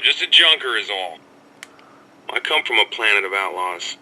just a junker is all. I come from a planet of outlaws.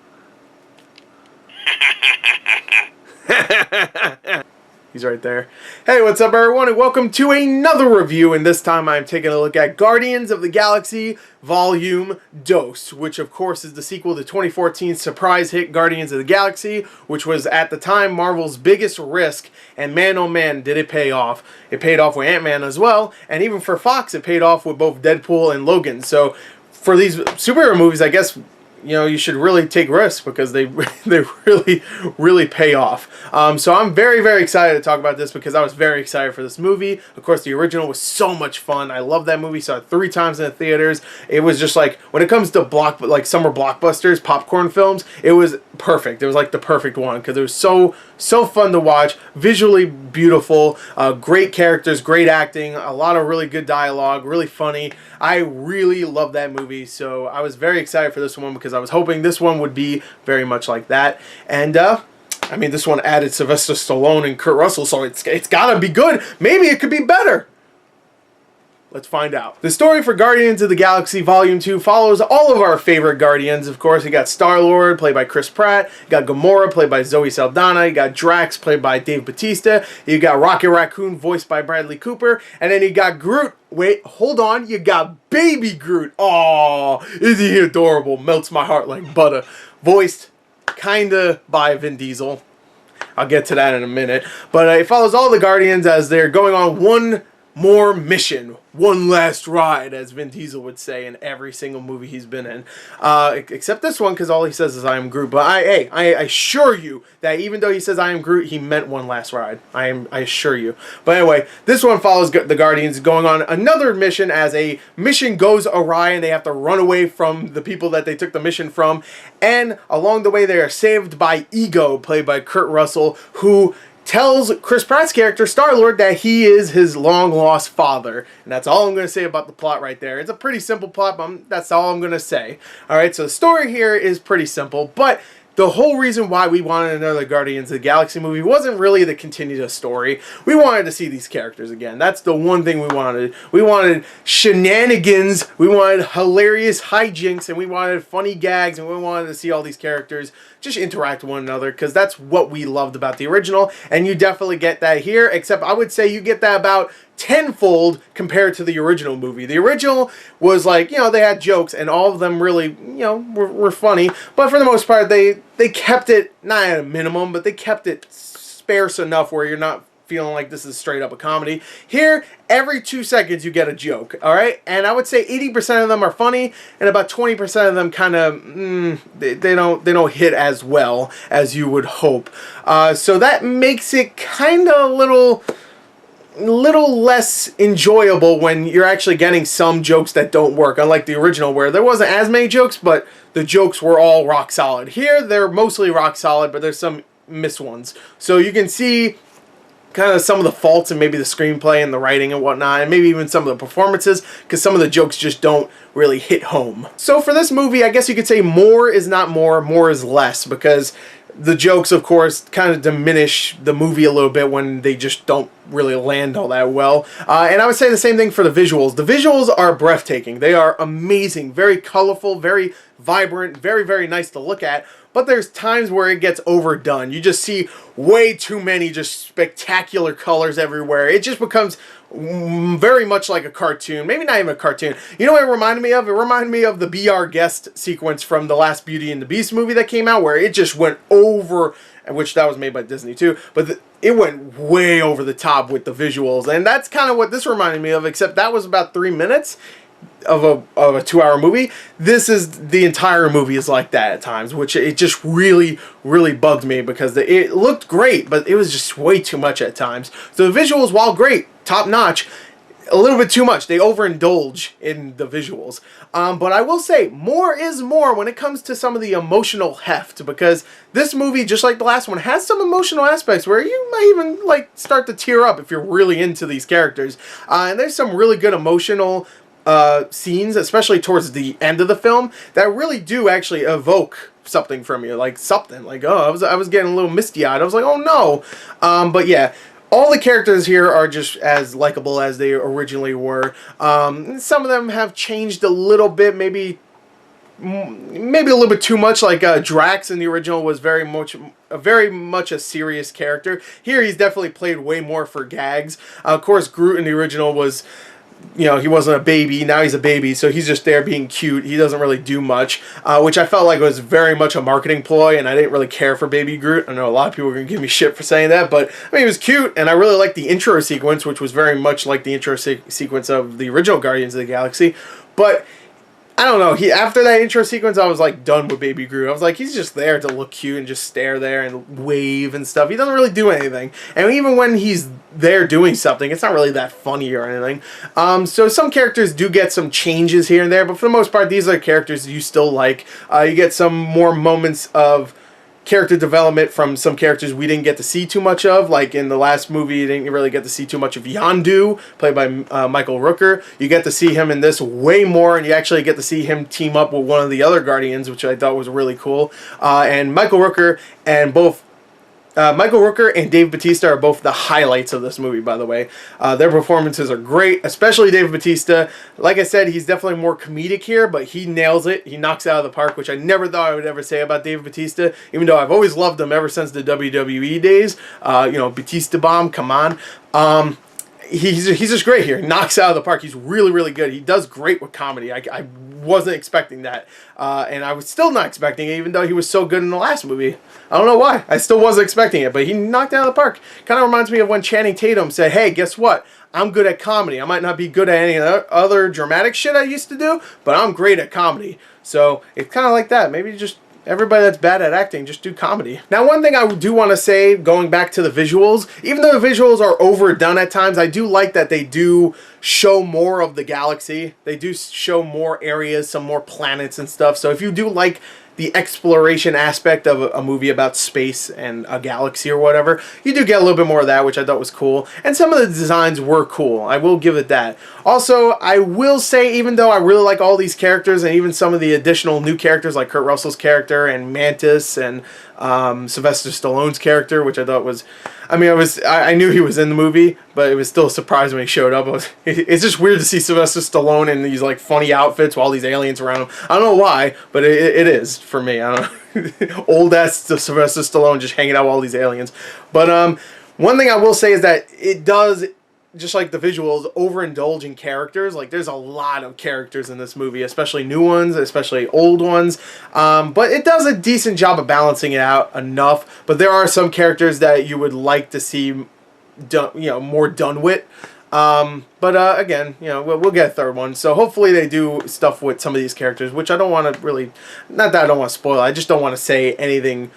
He's right there. Hey, what's up, everyone, and welcome to another review, and this time I'm taking a look at Guardians of the Galaxy Volume Dos, which of course is the sequel to 2014's surprise hit Guardians of the Galaxy, which was at the time Marvel's biggest risk, and man oh man did it pay off. It paid off with Ant-Man as well, and even for Fox it paid off with both Deadpool and Logan. So for these superhero movies, I guess, you know, you should really take risks because they really pay off. So I'm very excited to talk about this because I was very excited for this movie. Of course, the original was so much fun. I love that movie. Saw it 3 times in the theaters. It was just like, when it comes to summer blockbusters, popcorn films, it was perfect. It was like the perfect one because it was so fun to watch, visually beautiful, great characters, great acting, a lot of really good dialogue, really funny. I really love that movie, so I was very excited for this one because I was hoping this one would be very much like that. And I mean, this one added Sylvester Stallone and Kurt Russell, so it's gotta be good. Maybe it could be better. Let's find out. The story for Guardians of the Galaxy Volume 2 follows all of our favorite Guardians. Of course, you got Star-Lord, played by Chris Pratt. You got Gamora, played by Zoe Saldana. You got Drax, played by Dave Bautista. You got Rocket Raccoon, voiced by Bradley Cooper. And then you got Groot. Wait, hold on. You got Baby Groot. Aw, is he adorable? Melts my heart like butter. Voiced kinda by Vin Diesel. I'll get to that in a minute. But it follows all the Guardians as they're going on one more mission, one last ride, as Vin Diesel would say in every single movie he's been in, except this one, because all he says is "I am Groot." But I assure you that even though he says "I am Groot," he meant one last ride. I assure you. But anyway, this one follows the Guardians going on another mission as a mission goes awry and they have to run away from the people that they took the mission from. And along the way, they are saved by Ego, played by Kurt Russell, who tells Chris Pratt's character, Star-Lord, that he is his long-lost father. And that's all I'm going to say about the plot right there. It's a pretty simple plot, but that's all I'm going to say. Alright, so the story here is pretty simple, but the whole reason why we wanted another Guardians of the Galaxy movie wasn't really to continue the story. We wanted to see these characters again. That's the one thing we wanted. We wanted shenanigans, we wanted hilarious hijinks, and we wanted funny gags, and we wanted to see all these characters just interact with one another, because that's what we loved about the original, and you definitely get that here, except I would say you get that about tenfold compared to the original movie. The original was like, you know, they had jokes and all of them really, you know, were funny, but for the most part they kept it, not at a minimum, but they kept it sparse enough where you're not feeling like this is straight up a comedy. Here, every 2 seconds you get a joke, alright? And I would say 80% of them are funny, and about 20% of them kind of, they don't hit as well as you would hope. So that makes it kind of a little less enjoyable when you're actually getting some jokes that don't work, unlike the original where there wasn't as many jokes, but the jokes were all rock solid. Here, they're mostly rock solid, but there's some missed ones. So you can see kind of some of the faults in maybe the screenplay and the writing and whatnot, and maybe even some of the performances, because some of the jokes just don't really hit home. So for this movie, I guess you could say more is not more is less, because the jokes, of course, kind of diminish the movie a little bit when they just don't really land all that well. And I would say the same thing for the visuals. The visuals are breathtaking. They are amazing, very colorful, very vibrant, very nice to look at. But there's times where it gets overdone. You just see way too many just spectacular colors everywhere. It just becomes very much like a cartoon. Maybe not even a cartoon. You know what it reminded me of? It reminded me of the Be Our Guest sequence from the last Beauty and the Beast movie that came out, where it just went over, which that was made by Disney too, but it went way over the top with the visuals. And that's kind of what this reminded me of, except that was about 3 minutes of a 2-hour movie. This is, the entire movie is like that at times, which it just really bugged me, because it looked great, but it was just way too much at times. So the visuals, while great, top notch, a little bit too much. They overindulge in the visuals. But I will say, more is more when it comes to some of the emotional heft, because this movie, just like the last one, has some emotional aspects where you might even like start to tear up if you're really into these characters. And there's some really good emotional scenes, especially towards the end of the film, that really do actually evoke something from you, like something like, oh, I was getting a little misty-eyed. I was like, oh no. But yeah, all the characters here are just as likable as they originally were. Some of them have changed a little bit, maybe a little bit too much. Like Drax in the original was very much a serious character. Here he's definitely played way more for gags. Of course, Groot in the original was, he wasn't a baby. Now he's a baby, so he's just there being cute. He doesn't really do much, which I felt like was very much a marketing ploy, and I didn't really care for Baby Groot. I know a lot of people are going to give me shit for saying that, but I mean, he was cute, and I really liked the intro sequence, which was very much like the intro sequence of the original Guardians of the Galaxy. But I don't know. After that intro sequence, I was like done with Baby Groot. I was like, he's just there to look cute and just stare there and wave and stuff. He doesn't really do anything. And even when he's there doing something, it's not really that funny or anything. So some characters do get some changes here and there, but for the most part, these are characters you still like. You get some more moments of character development from some characters we didn't get to see too much of. Like in the last movie, you didn't really get to see too much of Yondu, played by Michael Rooker. You get to see him in this way more, and you actually get to see him team up with one of the other Guardians, which I thought was really cool. And Michael Rooker and Dave Bautista are both the highlights of this movie, by the way. Their performances are great, especially Dave Bautista. Like I said, he's definitely more comedic here, but he nails it. He knocks it out of the park, which I never thought I would ever say about Dave Bautista, even though I've always loved him ever since the WWE days. Batista Bomb, come on. He's just great here. He knocks it out of the park. He's really, really good. He does great with comedy. I wasn't expecting that. And I was still not expecting it, even though he was so good in the last movie. I don't know why. I still wasn't expecting it, but he knocked it out of the park. Kind of reminds me of when Channing Tatum said, hey, guess what? I'm good at comedy. I might not be good at any other dramatic shit I used to do, but I'm great at comedy. So it's kind of like that. Maybe just everybody that's bad at acting, just do comedy. Now, one thing I do want to say, going back to the visuals, even though the visuals are overdone at times, I do like that they do show more of the galaxy. They do show more areas, some more planets and stuff. So if you do like the exploration aspect of a movie about space and a galaxy or whatever, you do get a little bit more of that, which I thought was cool. And some of the designs were cool. I will give it that. Also, I will say, even though I really like all these characters and even some of the additional new characters like Kurt Russell's character and Mantis and Sylvester Stallone's character, which I thought was, I knew he was in the movie, but it was still a surprise when he showed up. It's just weird to see Sylvester Stallone in these like funny outfits with all these aliens around him. I don't know why, but it is for me. I don't know. Old ass Sylvester Stallone just hanging out with all these aliens. But one thing I will say is that it does, just like the visuals, overindulge in characters. Like, there's a lot of characters in this movie, especially new ones, especially old ones. But it does a decent job of balancing it out enough. But there are some characters that you would like to see more done with. But again, we'll get a third one. So hopefully they do stuff with some of these characters, which I don't want to really, not that I don't want to spoil, I just don't want to say anything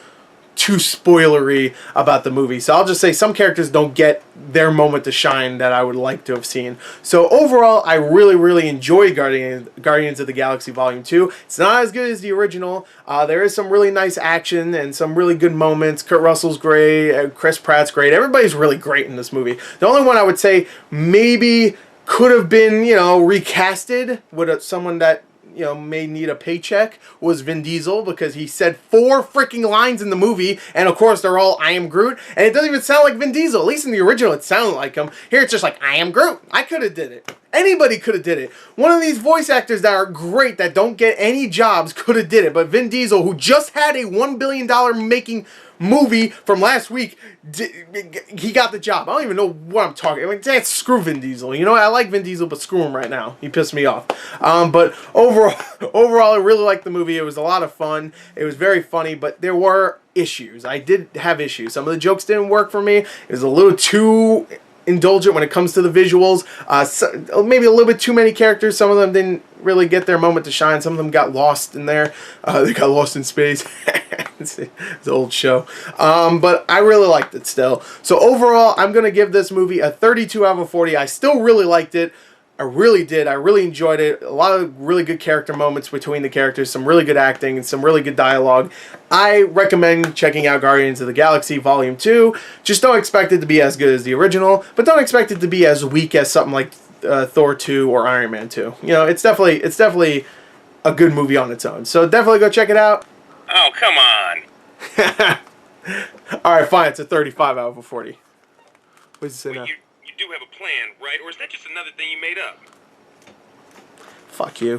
too spoilery about the movie. So I'll just say some characters don't get their moment to shine that I would like to have seen. So overall, I really, really enjoyed Guardians of the Galaxy Volume 2. It's not as good as the original. There is some really nice action and some really good moments. Kurt Russell's great. Chris Pratt's great. Everybody's really great in this movie. The only one I would say maybe could have been, recasted with someone that may need a paycheck was Vin Diesel, because he said 4 freaking lines in the movie, and of course they're all I am Groot, and it doesn't even sound like Vin Diesel. At least in the original it sounded like him. Here it's just like, I am Groot. I could have did it. Anybody could have did it. One of these voice actors that are great that don't get any jobs could have did it, but Vin Diesel, who just had a $1 billion making movie from last week, he got the job. I don't even know what I'm talking about. Screw Vin Diesel. I like Vin Diesel, but screw him right now. He pissed me off. But overall, I really liked the movie. It was a lot of fun. It was very funny, but there were issues. I did have issues. Some of the jokes didn't work for me. It was a little too indulgent when it comes to the visuals. Maybe a little bit too many characters. Some of them didn't really get their moment to shine. Some of them got lost in there. They got lost in space. It's an old show. But I really liked it still. So overall, I'm going to give this movie a 32 out of 40. I still really liked it. I really did. I really enjoyed it. A lot of really good character moments between the characters. Some really good acting and some really good dialogue. I recommend checking out Guardians of the Galaxy Volume 2. Just don't expect it to be as good as the original, but don't expect it to be as weak as something like Thor 2 or Iron Man 2. It's definitely a good movie on its own. So definitely go check it out. Oh, come on. Alright, fine. It's a 35 out of 40. What does it say now? Well, you do have a plan, right? Or is that just another thing you made up? Fuck you.